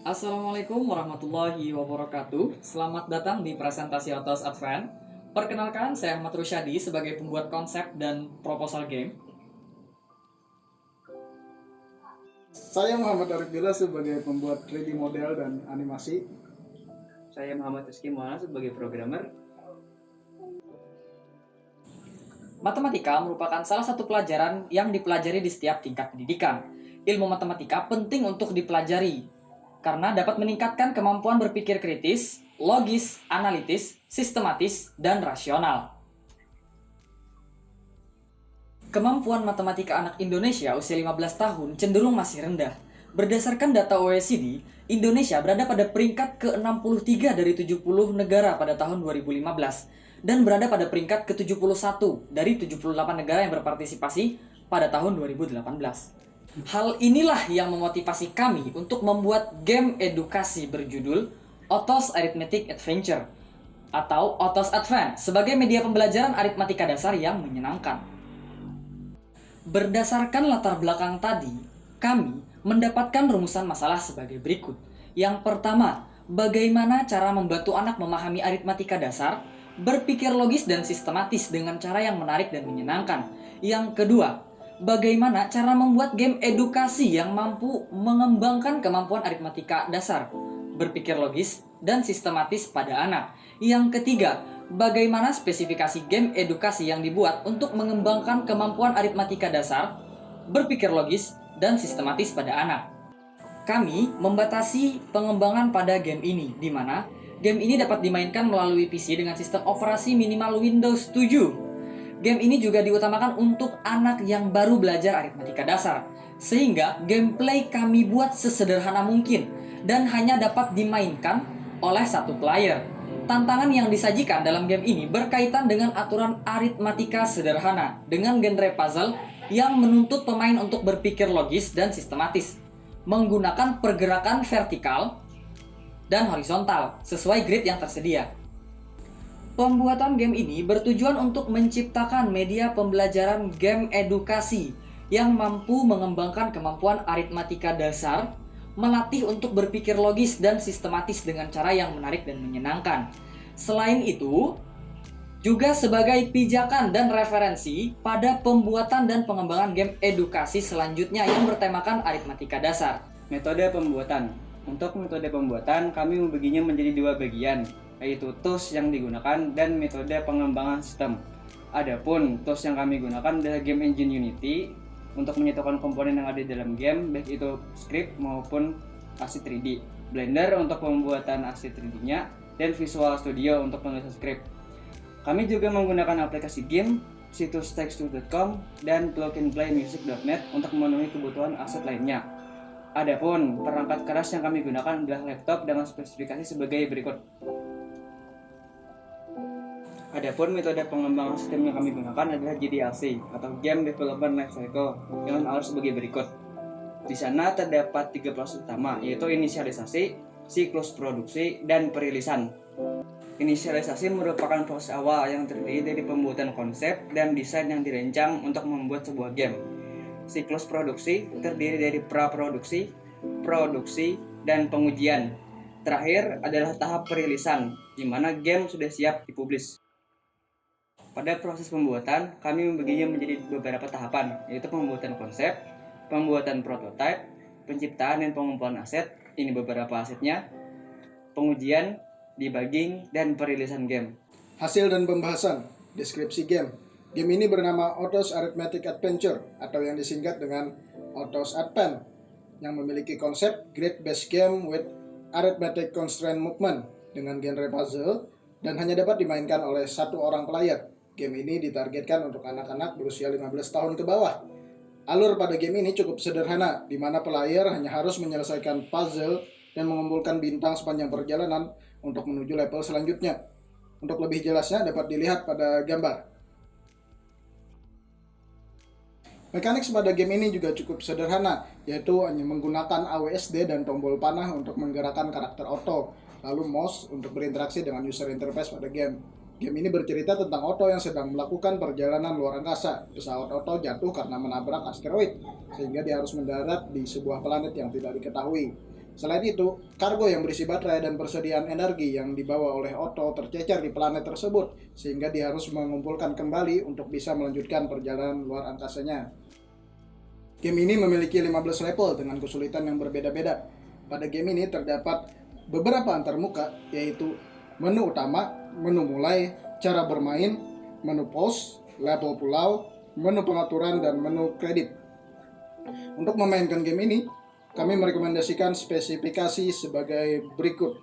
Assalamualaikum warahmatullahi wabarakatuh. Selamat datang di presentasi Autos Advent. Perkenalkan, saya Ahmad Rusyadi sebagai pembuat konsep dan proposal game. Saya Muhammad Arif Bila sebagai pembuat 3D model dan animasi. Saya Muhammad Rizky Maulana sebagai programmer. Matematika merupakan salah satu pelajaran yang dipelajari di setiap tingkat pendidikan. Ilmu matematika penting untuk dipelajari karena dapat meningkatkan kemampuan berpikir kritis, logis, analitis, sistematis, dan rasional. Kemampuan matematika anak Indonesia usia 15 tahun cenderung masih rendah. Berdasarkan data OECD, Indonesia berada pada peringkat ke-63 dari 70 negara pada tahun 2015 dan berada pada peringkat ke-71 dari 78 negara yang berpartisipasi pada tahun 2018. Hal inilah yang memotivasi kami untuk membuat game edukasi berjudul Autos Arithmetic Adventure atau Autos Advent sebagai media pembelajaran aritmatika dasar yang menyenangkan. Berdasarkan latar belakang tadi, kami mendapatkan rumusan masalah sebagai berikut. Yang pertama, bagaimana cara membantu anak memahami aritmatika dasar, berpikir logis dan sistematis dengan cara yang menarik dan menyenangkan. Yang kedua, bagaimana cara membuat game edukasi yang mampu mengembangkan kemampuan aritmatika dasar, berpikir logis dan sistematis pada anak. Yang ketiga, bagaimana spesifikasi game edukasi yang dibuat untuk mengembangkan kemampuan aritmatika dasar, berpikir logis dan sistematis pada anak. Kami membatasi pengembangan pada game ini, di mana game ini dapat dimainkan melalui PC dengan sistem operasi minimal Windows 7. Game ini juga diutamakan untuk anak yang baru belajar aritmatika dasar, sehingga gameplay kami buat sesederhana mungkin dan hanya dapat dimainkan oleh satu player. Tantangan yang disajikan dalam game ini berkaitan dengan aturan aritmatika sederhana dengan genre puzzle yang menuntut pemain untuk berpikir logis dan sistematis, menggunakan pergerakan vertikal dan horizontal sesuai grid yang tersedia. Pembuatan game ini bertujuan untuk menciptakan media pembelajaran game edukasi yang mampu mengembangkan kemampuan aritmatika dasar, melatih untuk berpikir logis dan sistematis dengan cara yang menarik dan menyenangkan. Selain itu, juga sebagai pijakan dan referensi pada pembuatan dan pengembangan game edukasi selanjutnya yang bertemakan aritmatika dasar. Metode pembuatan. Untuk metode pembuatan, kami membaginya menjadi dua bagian, yaitu tools yang digunakan dan metode pengembangan sistem. Adapun tools yang kami gunakan adalah Game Engine Unity untuk menyatukan komponen yang ada di dalam game, baik itu script maupun aset 3D, Blender untuk pembuatan aset 3D-nya, dan Visual Studio untuk penulisan script. Kami juga menggunakan aplikasi game, situs text2.com, dan plugandplaymusic.net untuk memenuhi kebutuhan aset lainnya. Adapun perangkat keras yang kami gunakan adalah laptop dengan spesifikasi sebagai berikut. Adapun metode pengembangan sistem yang kami gunakan adalah GDLC atau Game Development Lifecycle dengan alur sebagai berikut. Di sana terdapat 3 proses utama, yaitu inisialisasi, siklus produksi, dan perilisan. Inisialisasi merupakan proses awal yang terdiri dari pembuatan konsep dan desain yang dirancang untuk membuat sebuah game. Siklus produksi terdiri dari praproduksi, produksi, dan pengujian. Terakhir adalah tahap perilisan, di mana game sudah siap dipublish. Pada proses pembuatan, kami membaginya menjadi beberapa tahapan, yaitu pembuatan konsep, pembuatan prototipe, penciptaan dan pengumpulan aset, ini beberapa asetnya, pengujian, debugging, dan perilisan game. Hasil dan pembahasan. Deskripsi game. Game ini bernama Autos Arithmetic Adventure atau yang disingkat dengan Autos Advent, yang memiliki konsep grid-based game with arithmetic constraint movement dengan genre puzzle dan hanya dapat dimainkan oleh satu orang player. Game ini ditargetkan untuk anak-anak berusia 15 tahun ke bawah. Alur pada game ini cukup sederhana, di mana player hanya harus menyelesaikan puzzle dan mengumpulkan bintang sepanjang perjalanan untuk menuju level selanjutnya. Untuk lebih jelasnya dapat dilihat pada gambar. Mekanik pada game ini juga cukup sederhana, yaitu hanya menggunakan AWSD dan tombol panah untuk menggerakkan karakter Otto, lalu mouse untuk berinteraksi dengan user interface pada game. Game ini bercerita tentang Otto yang sedang melakukan perjalanan luar angkasa. Pesawat Otto jatuh karena menabrak asteroid, sehingga dia harus mendarat di sebuah planet yang tidak diketahui. Selain itu, kargo yang berisi baterai dan persediaan energi yang dibawa oleh Otto tercecer di planet tersebut, sehingga dia harus mengumpulkan kembali untuk bisa melanjutkan perjalanan luar angkasanya. Game ini memiliki 15 level dengan kesulitan yang berbeda-beda. Pada game ini terdapat beberapa antarmuka, yaitu menu utama, menu mulai, cara bermain, menu pause, level pulau, menu pengaturan, dan menu kredit. Untuk memainkan game ini, kami merekomendasikan spesifikasi sebagai berikut.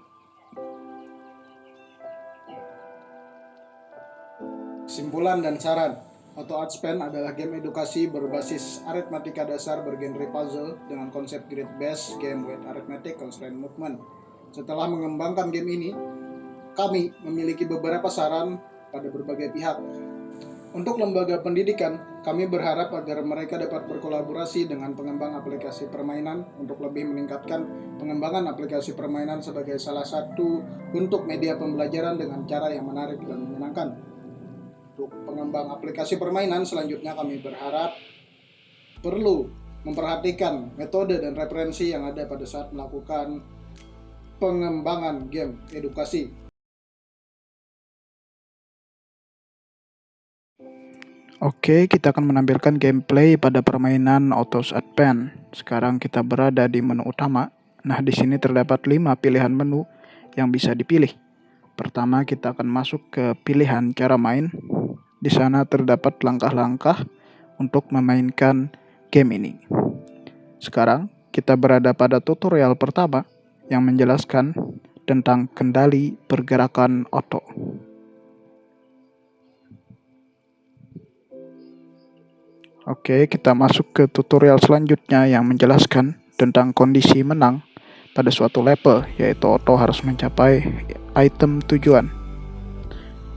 Kesimpulan dan saran. Auto Art-Span adalah game edukasi berbasis aritmatika dasar bergenre puzzle dengan konsep grid-based game with arithmetic constraint movement. Setelah mengembangkan game ini, kami memiliki beberapa saran pada berbagai pihak. Untuk lembaga pendidikan, kami berharap agar mereka dapat berkolaborasi dengan pengembang aplikasi permainan untuk lebih meningkatkan pengembangan aplikasi permainan sebagai salah satu bentuk media pembelajaran dengan cara yang menarik dan menyenangkan. Untuk pengembang aplikasi permainan selanjutnya, kami berharap perlu memperhatikan metode dan referensi yang ada pada saat melakukan pengembangan game edukasi. Oke, kita akan menampilkan gameplay pada permainan Autos Advance. Sekarang kita berada di menu utama. Nah, di sini terdapat 5 pilihan menu yang bisa dipilih. Pertama, kita akan masuk ke pilihan cara main. Di sana terdapat langkah-langkah untuk memainkan game ini. Sekarang, kita berada pada tutorial pertama yang menjelaskan tentang kendali pergerakan Otto. Oke, kita masuk ke tutorial selanjutnya yang menjelaskan tentang kondisi menang pada suatu level, yaitu Otto harus mencapai item tujuan.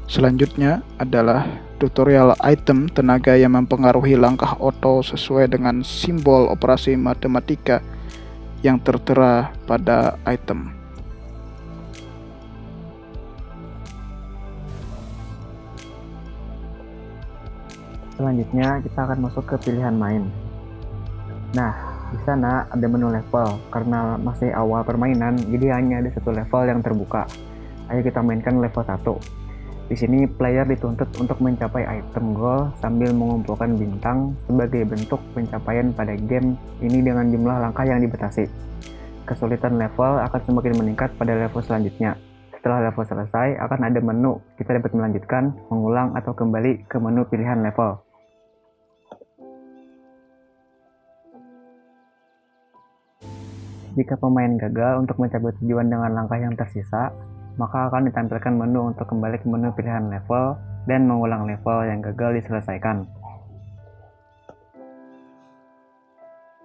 Selanjutnya adalah tutorial item tenaga yang mempengaruhi langkah Otto sesuai dengan simbol operasi matematika yang tertera pada item. Selanjutnya kita akan masuk ke pilihan main. Nah, di sana ada menu level. Karena masih awal permainan, jadi hanya ada satu level yang terbuka. Ayo kita mainkan level 1. Di sini player dituntut untuk mencapai item goal sambil mengumpulkan bintang sebagai bentuk pencapaian pada game ini dengan jumlah langkah yang dibatasi. Kesulitan level akan semakin meningkat pada level selanjutnya. Setelah level selesai, akan ada menu. Kita dapat melanjutkan, mengulang, atau kembali ke menu pilihan level. Jika pemain gagal untuk mencapai tujuan dengan langkah yang tersisa, maka akan ditampilkan menu untuk kembali ke menu pilihan level dan mengulang level yang gagal diselesaikan.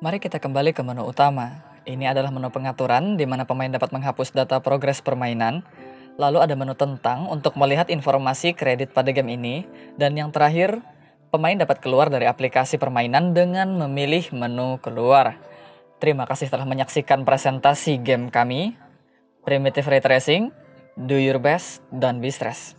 Mari kita kembali ke menu utama. Ini adalah menu pengaturan di mana pemain dapat menghapus data progres permainan. Lalu ada menu tentang untuk melihat informasi kredit pada game ini. Dan yang terakhir, pemain dapat keluar dari aplikasi permainan dengan memilih menu keluar. Terima kasih telah menyaksikan presentasi game kami, Primitive Ray Tracing. Do your best, don't be stressed.